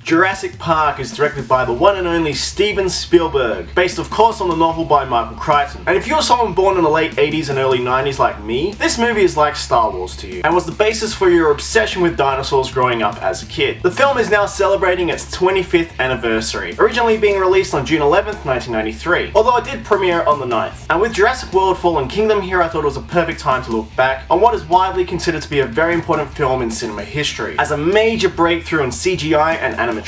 Jurassic Park is directed by the one and only Steven Spielberg, based of course on the novel by Michael Crichton. And if you're someone born in the late 80s and early 90s like me, this movie is like Star Wars to you, and was the basis for your obsession with dinosaurs growing up as a kid. The film is now celebrating its 25th anniversary, originally being released on June 11th, 1993, although it did premiere on the 9th. And with Jurassic World Fallen Kingdom here, I thought it was a perfect time to look back on what is widely considered to be a very important film in cinema history, as a major breakthrough in CGI and animatronics.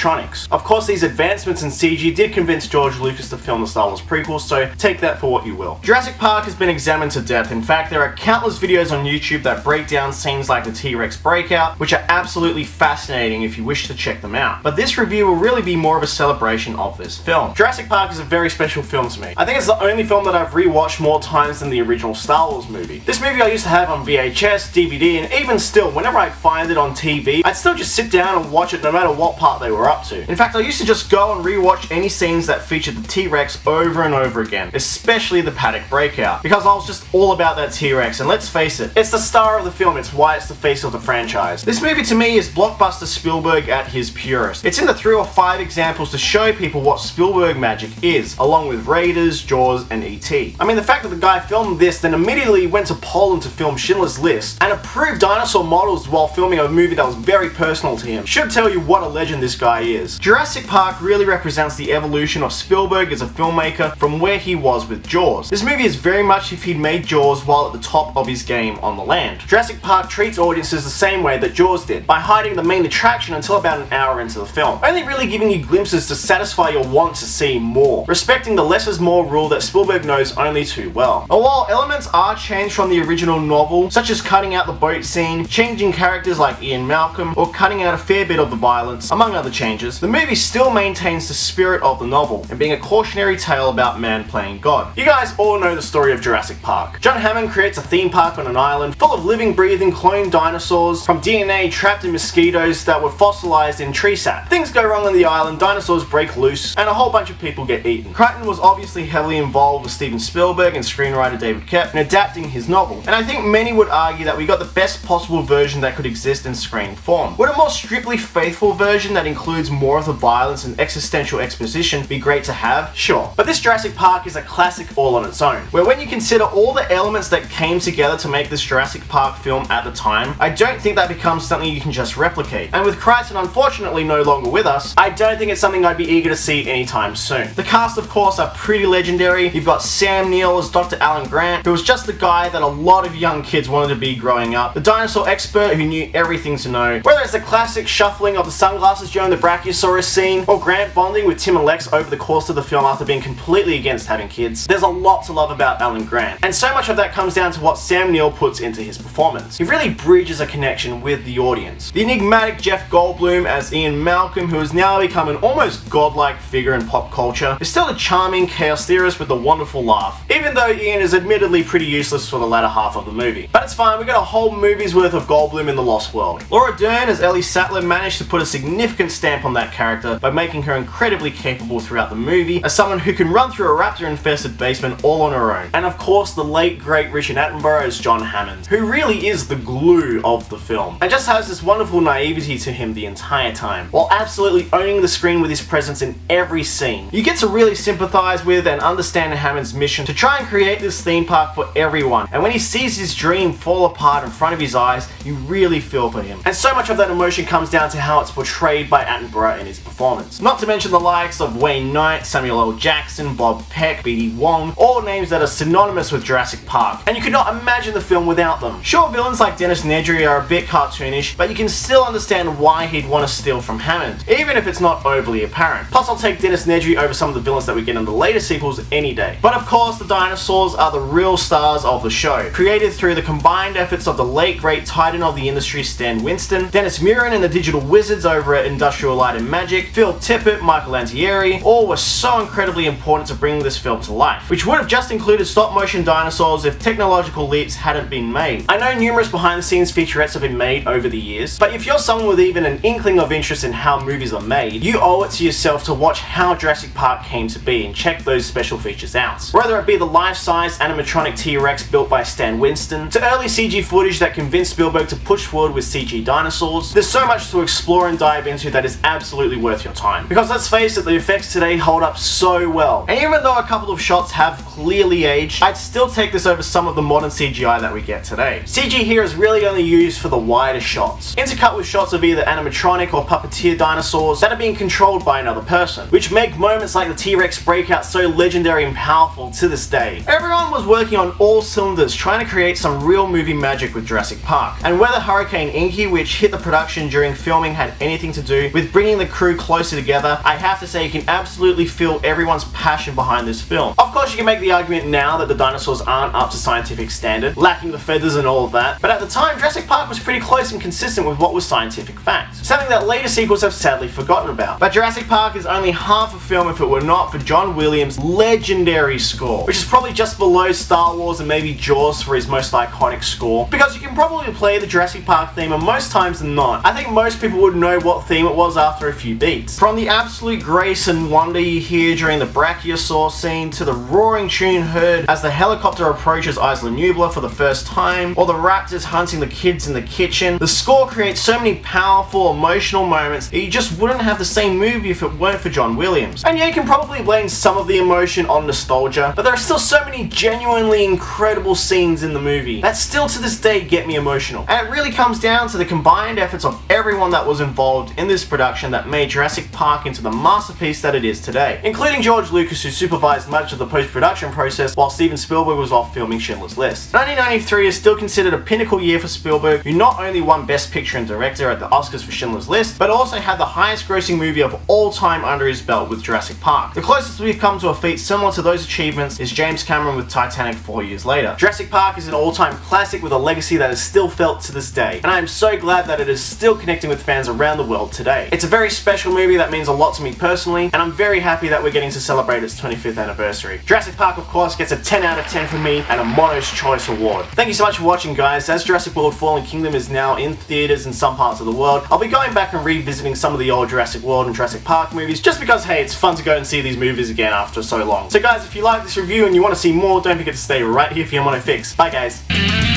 Of course, these advancements in CG did convince George Lucas to film the Star Wars prequels, so take that for what you will. Jurassic Park has been examined to death. In fact, there are countless videos on YouTube that break down scenes like the T-Rex breakout, which are absolutely fascinating if you wish to check them out. But this review will really be more of a celebration of this film. Jurassic Park is a very special film to me. I think it's the only film that I've rewatched more times than the original Star Wars movie. This movie I used to have on VHS, DVD, and even still, whenever I'd find it on TV, I'd still just sit down and watch it no matter what part they were up to. In fact, I used to just go and rewatch any scenes that featured the T-Rex over and over again, especially the paddock breakout, because I was just all about that T-Rex, and let's face it, it's the star of the film, it's why it's the face of the franchise. This movie to me is blockbuster Spielberg at his purest. It's in the 3 or 5 examples to show people what Spielberg magic is, along with Raiders, Jaws, and E.T. I mean, the fact that the guy filmed this, then immediately went to Poland to film Schindler's List, and approved dinosaur models while filming a movie that was very personal to him, should tell you what a legend this guy is. Jurassic Park really represents the evolution of Spielberg as a filmmaker from where he was with Jaws. This movie is very much if he'd made Jaws while at the top of his game on the land. Jurassic Park treats audiences the same way that Jaws did, by hiding the main attraction until about an hour into the film, only really giving you glimpses to satisfy your want to see more, respecting the less is more rule that Spielberg knows only too well. And while elements are changed from the original novel, such as cutting out the boat scene, changing characters like Ian Malcolm, or cutting out a fair bit of the violence, among other changes, the movie still maintains the spirit of the novel, and being a cautionary tale about man playing God. You guys all know the story of Jurassic Park. John Hammond creates a theme park on an island full of living, breathing, cloned dinosaurs from DNA trapped in mosquitoes that were fossilized in tree sap. Things go wrong on the island, dinosaurs break loose, and a whole bunch of people get eaten. Crichton was obviously heavily involved with Steven Spielberg and screenwriter David Koepp in adapting his novel, and I think many would argue that we got the best possible version that could exist in screen form. Would a more strictly faithful version that includes more of the violence and existential exposition be great to have? Sure. But this Jurassic Park is a classic all on its own, where when you consider all the elements that came together to make this Jurassic Park film at the time, I don't think that becomes something you can just replicate. And with Crichton unfortunately no longer with us, I don't think it's something I'd be eager to see anytime soon. The cast of course are pretty legendary. You've got Sam Neill as Dr. Alan Grant, who was just the guy that a lot of young kids wanted to be growing up, the dinosaur expert who knew everything to know, whether it's the classic shuffling of the sunglasses during the Brachiosaurus scene, or Grant bonding with Tim and Lex over the course of the film after being completely against having kids. There's a lot to love about Alan Grant, and so much of that comes down to what Sam Neill puts into his performance. He really bridges a connection with the audience. The enigmatic Jeff Goldblum as Ian Malcolm, who has now become an almost godlike figure in pop culture, is still a charming chaos theorist with a wonderful laugh, even though Ian is admittedly pretty useless for the latter half of the movie. But it's fine, we got a whole movie's worth of Goldblum in The Lost World. Laura Dern as Ellie Sattler managed to put a significant stamp on that character by making her incredibly capable throughout the movie as someone who can run through a raptor-infested basement all on her own. And of course, the late great Richard Attenborough as John Hammond, who really is the glue of the film, and just has this wonderful naivety to him the entire time, while absolutely owning the screen with his presence in every scene. You get to really sympathize with and understand Hammond's mission to try and create this theme park for everyone, and when he sees his dream fall apart in front of his eyes, you really feel for him. And so much of that emotion comes down to how it's portrayed by Attenborough in his performance. Not to mention the likes of Wayne Knight, Samuel L. Jackson, Bob Peck, B.D. Wong, all names that are synonymous with Jurassic Park, and you could not imagine the film without them. Sure, villains like Dennis Nedry are a bit cartoonish, but you can still understand why he'd want to steal from Hammond, even if it's not overly apparent. Plus, I'll take Dennis Nedry over some of the villains that we get in the later sequels any day. But of course, the dinosaurs are the real stars of the show, created through the combined efforts of the late great titan of the industry Stan Winston, Dennis Muren and the digital wizards over at Industrial Light and Magic, Phil Tippett, Michael Lantieri, all were so incredibly important to bringing this film to life, which would have just included stop-motion dinosaurs if technological leaps hadn't been made. I know numerous behind-the-scenes featurettes have been made over the years, but if you're someone with even an inkling of interest in how movies are made, you owe it to yourself to watch how Jurassic Park came to be and check those special features out. Whether it be the life-size animatronic T-Rex built by Stan Winston, to early CG footage that convinced Spielberg to push forward with CG dinosaurs, there's so much to explore and dive into that is is absolutely worth your time. Because let's face it, the effects today hold up so well. And even though a couple of shots have clearly aged, I'd still take this over some of the modern CGI that we get today. CG here is really only used for the wider shots, intercut with shots of either animatronic or puppeteer dinosaurs that are being controlled by another person, which make moments like the T-Rex breakout so legendary and powerful to this day. Everyone was working on all cylinders trying to create some real movie magic with Jurassic Park, and whether Hurricane Inky, which hit the production during filming, had anything to do with bringing the crew closer together, I have to say you can absolutely feel everyone's passion behind this film. Of course, you can make the argument now that the dinosaurs aren't up to scientific standard, lacking the feathers and all of that, but at the time Jurassic Park was pretty close and consistent with what was scientific fact, something that later sequels have sadly forgotten about. But Jurassic Park is only half a film if it were not for John Williams' legendary score, which is probably just below Star Wars and maybe Jaws for his most iconic score, because you can probably play the Jurassic Park theme, and most times than not, I think most people would know what theme it was after a few beats. From the absolute grace and wonder you hear during the Brachiosaur scene, to the roaring tune heard as the helicopter approaches Isla Nublar for the first time, or the raptors hunting the kids in the kitchen, the score creates so many powerful, emotional moments that you just wouldn't have the same movie if it weren't for John Williams. And yeah, you can probably blame some of the emotion on nostalgia, but there are still so many genuinely incredible scenes in the movie that still to this day get me emotional. And it really comes down to the combined efforts of everyone that was involved in this production that made Jurassic Park into the masterpiece that it is today, including George Lucas, who supervised much of the post-production process while Steven Spielberg was off filming Schindler's List. 1993 is still considered a pinnacle year for Spielberg, who not only won Best Picture and Director at the Oscars for Schindler's List, but also had the highest grossing movie of all time under his belt with Jurassic Park. The closest we've come to a feat similar to those achievements is James Cameron with Titanic 4 years later. Jurassic Park is an all-time classic with a legacy that is still felt to this day, and I am so glad that it is still connecting with fans around the world today. It's a very special movie that means a lot to me personally, and I'm very happy that we're getting to celebrate its 25th anniversary. Jurassic Park, of course, gets a 10 out of 10 from me and a Mono's Choice Award. Thank you so much for watching, guys. As Jurassic World Fallen Kingdom is now in theaters in some parts of the world, I'll be going back and revisiting some of the old Jurassic World and Jurassic Park movies, just because, hey, it's fun to go and see these movies again after so long. So guys, if you like this review and you want to see more, don't forget to stay right here for your Mono Fix. Bye guys.